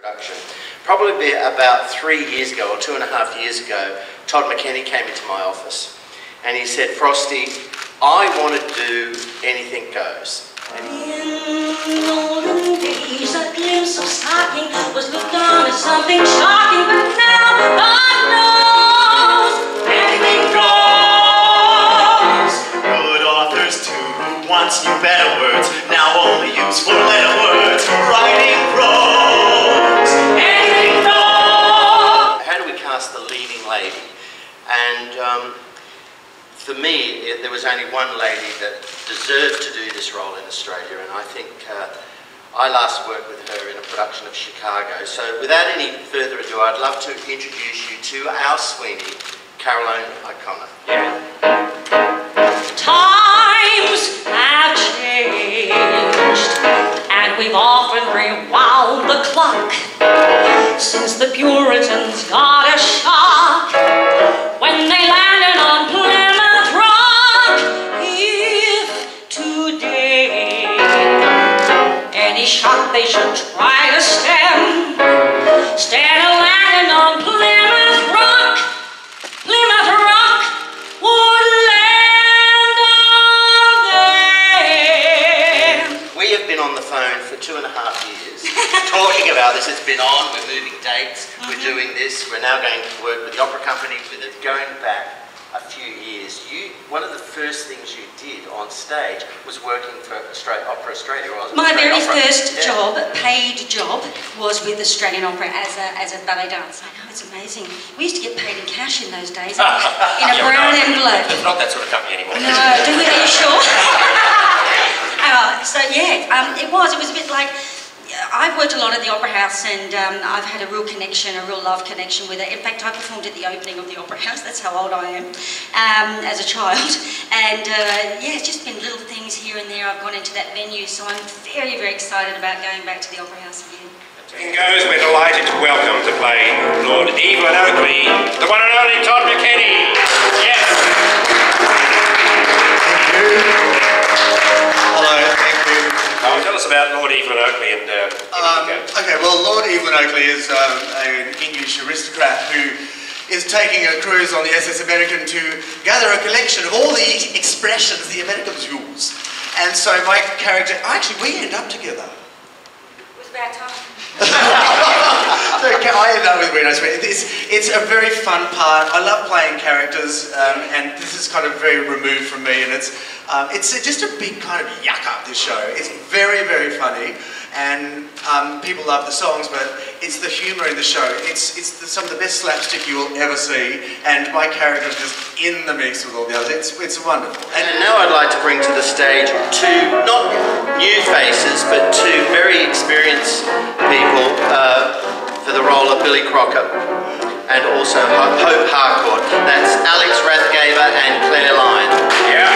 Production. Probably about 3 years ago, or 2.5 years ago, Todd McKenney came into my office and he said, "Frosty, I want to do Anything Goes." In olden days, a glimpse of stocking was looked on as something shocking, but now God knows anything goes. Good authors too, who once knew better words, now only use four-letter words for writing prose. Anything goes. How do we cast the leading lady? And for me, there was only one lady that deserved to do this role in Australia, and I think I last worked with her in a production of Chicago. So without any further ado, I'd love to introduce you to our Sweeney, Caroline O'Connor. Yeah. Times have changed, and we've often rewound the clock since the Puritans got a shock when they landed on Plymouth Rock. If today any shock they should try to stem, instead of landing on Plymouth Rock would land on them. We have been on the phone for 2.5 years talking about this. It's been on, we're moving dates, we're doing this, we're now going to work with the opera company, with it going back a few years. One of the first things you did on stage was working for Opera Australia. My very first job, paid job, was with Australian Opera as a ballet dancer. I know, it's amazing. We used to get paid in cash in those days, in a brown envelope. It's not that sort of company anymore. No, are you sure? So yeah, it was a bit like, I've worked a lot at the Opera House, and I've had a real connection, a real love connection with it. In fact, I performed at the opening of the Opera House. That's how old I am, as a child. And yeah, it's just been little things here and there. I've gone into that venue, so I'm very, very excited about going back to the Opera House again. Anything Goes, we're delighted to welcome to play Lord Evelyn Oakleigh, the one and only Todd McKenney. Yes. Thank you. Hello, thank you. Tell us about Lord Evelyn Oakleigh and okay, well, Lord Evelyn Oakleigh is an English aristocrat who is taking a cruise on the SS American to gather a collection of all the expressions the Americans use. And so my character, actually, we end up together. It was about time. So I end up with Reno. It's a very fun part. I love playing characters, and this is kind of very removed from me, and it's just a big kind of yuck up, this show. It's very, very funny, and people love the songs, but it's the humour in the show. It's some of the best slapstick you will ever see, and my character is just in the mix with all the others. It's wonderful. And now I'd like to bring to the stage two, not new faces, but two very experienced people for the role of Billy Crocker, and also Hope Harcourt. That's Alex Rathgeber and Claire Lyon. Yeah.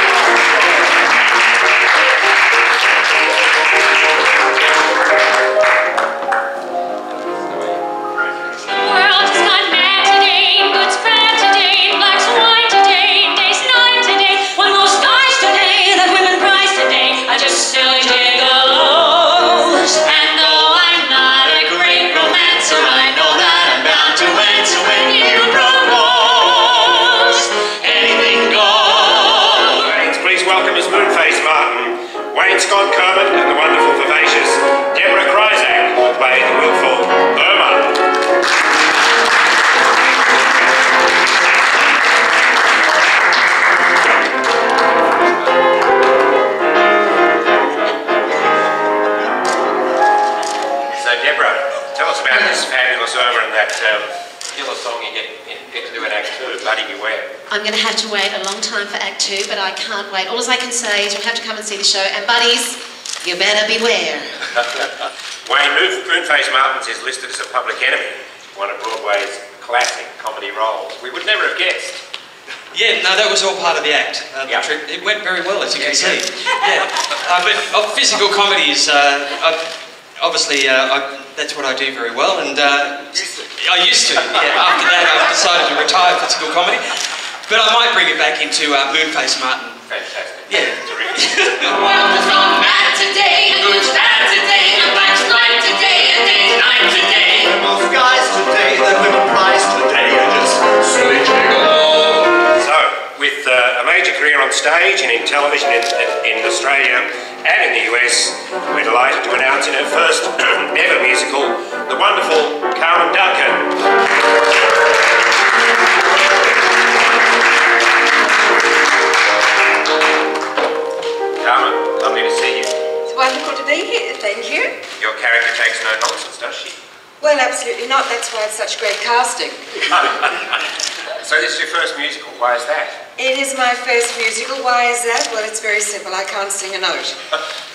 Scott Kermond and the wonderful, vivacious Debora Krizak will play the willful Erma. So Debora, tell us about this fabulous Erma and that killer song you get to do in Act 2, Bloody Beware. I'm going to have to wait a long time for Act 2, but I can't wait. All I can say is you'll have to come and see the show, and buddies, you better beware. Wayne, Moonface Martins is listed as a public enemy, one of Broadway's classic comedy roles. We would never have guessed. Yeah, no, that was all part of the act. It went very well, as you can see. Yeah, but physical comedy is obviously that's what I do very well, and I used to. Yeah, after that, I decided to retire physical comedy. But I might bring it back into Moonface Martin. Fantastic. Yeah. Well, it's on bad today, and good's bad today, and black's light today, and day's night today. stage and in television in Australia and in the US. We're delighted to announce in her first ever musical, the wonderful Carmen Duncan. Carmen, lovely to see you. It's wonderful to be here, thank you. Your character takes no nonsense, does she? Well, absolutely not. That's why it's such great casting. So this is your first musical. Why is that? It is my first musical. Why is that? Well, it's very simple. I can't sing a note.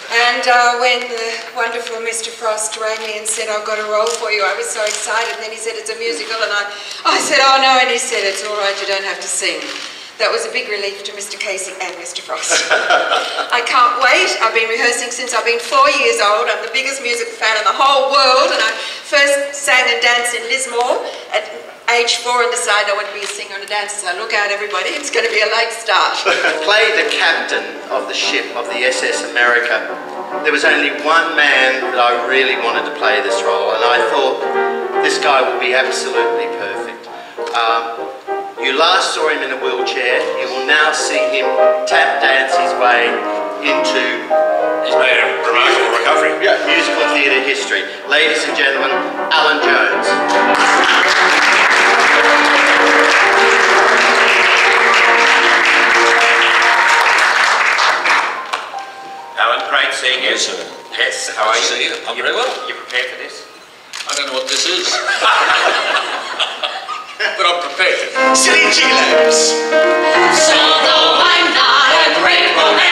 And when the wonderful Mr. Frost rang me and said, I've got a role for you, I was so excited. And then he said, it's a musical. And I said, oh, no. And he said, it's all right. You don't have to sing. That was a big relief to Mr. Casey and Mr. Frost. I can't wait. I've been rehearsing since I've been 4 years old. I'm the biggest music fan in the whole world, and I first sang and danced in Lismore at age 4 and decided I want to be a singer and a dancer. So look out, everybody. It's going to be a late start. Played the captain of the ship of the SS America. There was only one man that I really wanted to play this role, and I thought this guy would be absolutely perfect. You last saw him in a wheelchair. You will now see him tap dance his way into... He's made a remarkable recovery. Yeah, musical theatre history. Ladies and gentlemen, Alan Jones. Alan, great seeing you. Yes, sir. Yes, how are you? See you. I'm very well. You prepared for this? I don't know what this is. But I'm prepared. Silly G-Labs. So though I'm not a great romantic,